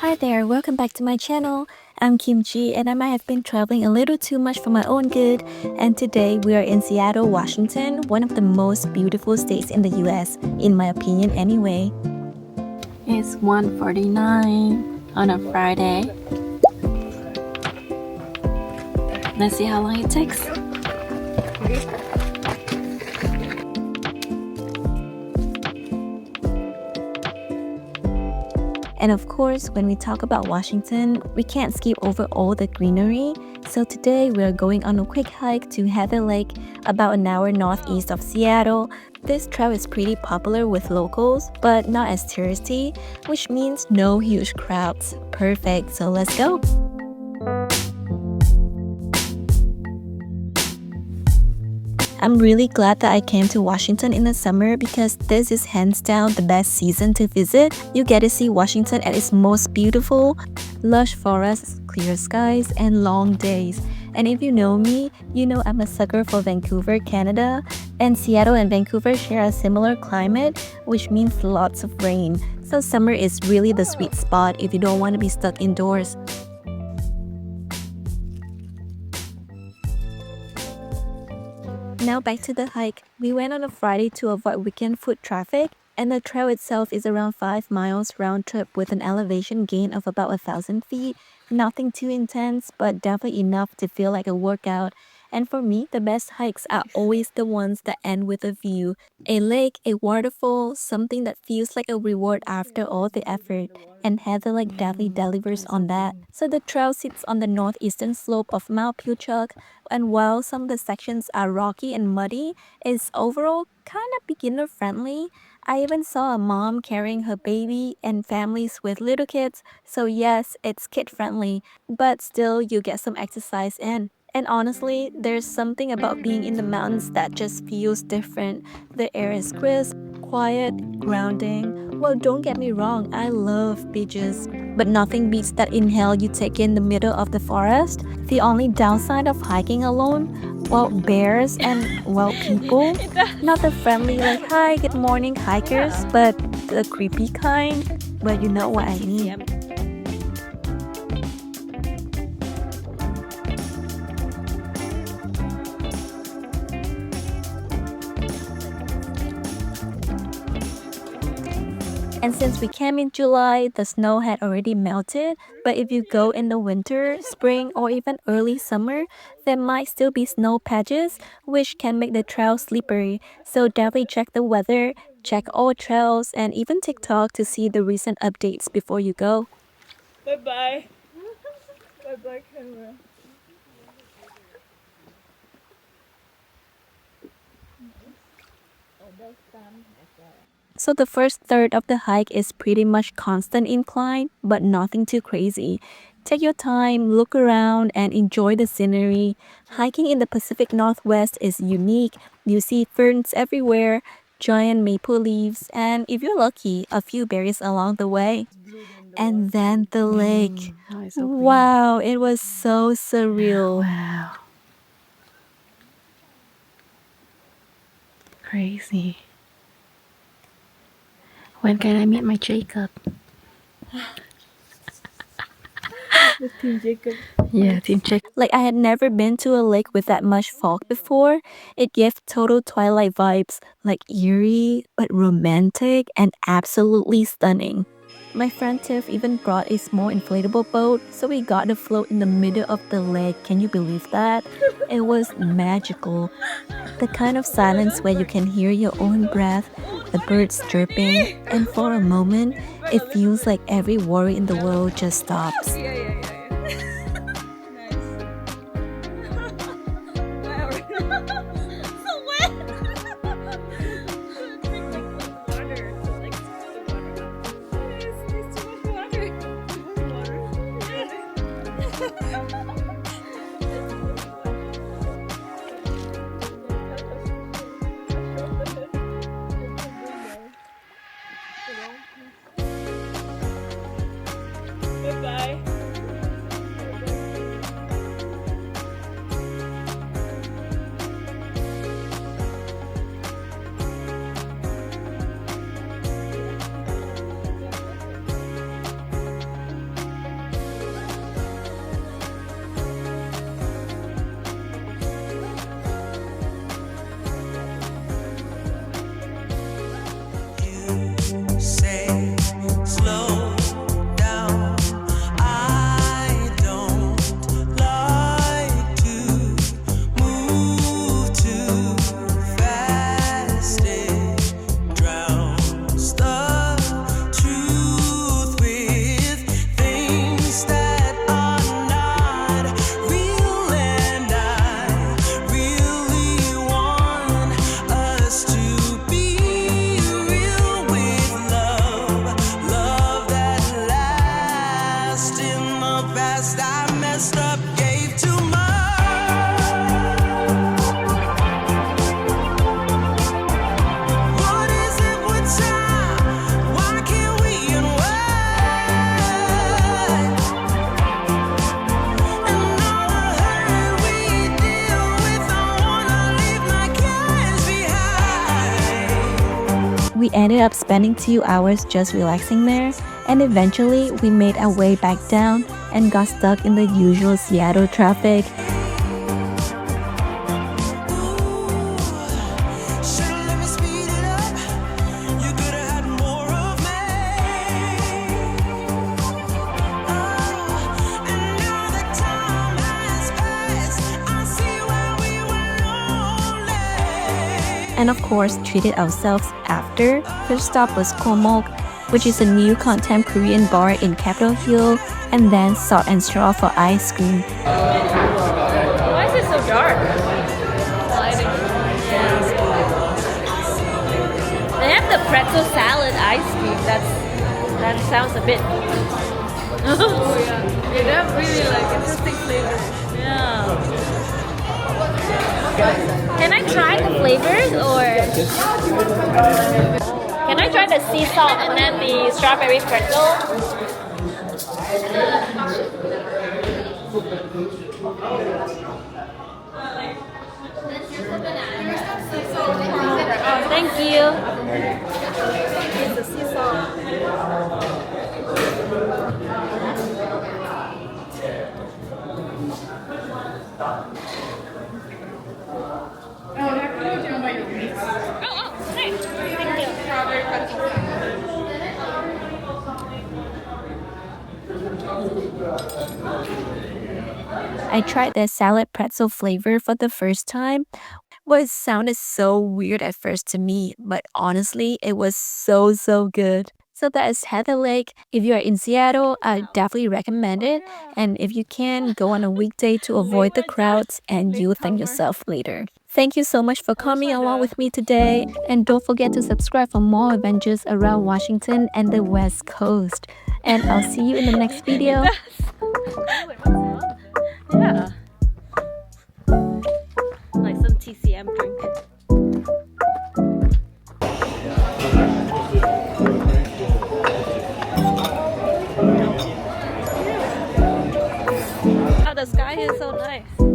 Hi there, welcome back to my channel. I'm Kimchi and I might have been traveling a little too much for my own good. And today we are in Seattle, Washington, one of the most beautiful states in the US, in my opinion anyway. It's 1:49 on a Friday. Let's see how long it takes. And of course, when we talk about Washington, we can't skip over all the greenery. So today we are going on a quick hike to Heather Lake, about an hour northeast of Seattle. This trail is pretty popular with locals, but not as touristy, which means no huge crowds. Perfect, so let's go! I'm really glad that I came to Washington in the summer because this is hands down the best season to visit. You get to see Washington at its most beautiful, lush forests, clear skies, and long days. And if you know me, you know I'm a sucker for Vancouver, Canada. And Seattle and Vancouver share a similar climate, which means lots of rain. So summer is really the sweet spot if you don't want to be stuck indoors. Now back to the hike. We went on a Friday to avoid weekend foot traffic, and the trail itself is around 5 miles round trip with an elevation gain of about 1,000 feet. Nothing too intense, but definitely enough to feel like a workout. And for me, the best hikes are always the ones that end with a view. A lake, a waterfall, something that feels like a reward after all the effort. And Heather Lake definitely delivers on that. So the trail sits on the northeastern slope of Mount Puchuk, and while some of the sections are rocky and muddy, it's overall kind of beginner friendly. I even saw a mom carrying her baby and families with little kids, so yes, it's kid friendly, but still you get some exercise in. And honestly, there's something about being in the mountains that just feels different. The air is crisp, quiet, grounding. Well, don't get me wrong, I love beaches, but nothing beats that inhale you take in the middle of the forest. The only downside of hiking alone, well, bears and, well, people. Not the friendly like, hi, good morning hikers, but the creepy kind. But you know what I mean. And since we came in July, the snow had already melted, but if you go in the winter, spring, or even early summer, there might still be snow patches, which can make the trail slippery. So definitely check the weather, check all trails, and even TikTok to see the recent updates before you go. Bye-bye. Bye-bye, camera. So the first third of the hike is pretty much constant incline, but nothing too crazy. Take your time, look around, and enjoy the scenery. Hiking in the Pacific Northwest is unique. You see ferns everywhere, giant maple leaves, and if you're lucky, a few berries along the way. And then the lake. Wow, it was so surreal. Wow. Crazy. When can I meet my Jacob? The Team Jacob. Yeah, Team Jacob. Like I had never been to a lake with that much fog before. It gave total Twilight vibes, like eerie, but romantic and absolutely stunning. My friend Tiff even brought a small inflatable boat, so we got to float in the middle of the lake. Can you believe that? It was magical. The kind of silence where you can hear your own breath, the birds chirping, and for a moment, it feels like every worry in the world just stops. Yeah. Nice. Wow. So wet. Drink like water. Like water. It's too much water. Bye-bye. ended up spending 2 hours just relaxing there, and eventually we made our way back down and got stuck in the usual Seattle traffic. And of course, treated ourselves after. First stop was Komok, which is a new contemporary Korean bar in Capitol Hill, and then Salt and Straw for ice cream. Why is it so dark? Lighting. They have the pretzel salad ice cream. That sounds a bit. Oh yeah. They have really like interesting flavors. Yeah. Can I try the flavors or can I try the sea salt and then the strawberry pretzel? Oh, thank you. It's the sea salt. Oh, nice. Thank you. I tried their salad pretzel flavor for the first time. Well, it sounded so weird at first to me, but honestly, it was so good. So that is Heather Lake. If you are in Seattle, I definitely recommend it. And if you can, go on a weekday to avoid the crowds and you'll thank yourself later. Thank you so much for coming along with me today. And don't forget to subscribe for more adventures around Washington and the West Coast. And I'll see you in the next video. Yeah. Like some TCM drink. Oh, the sky is so nice.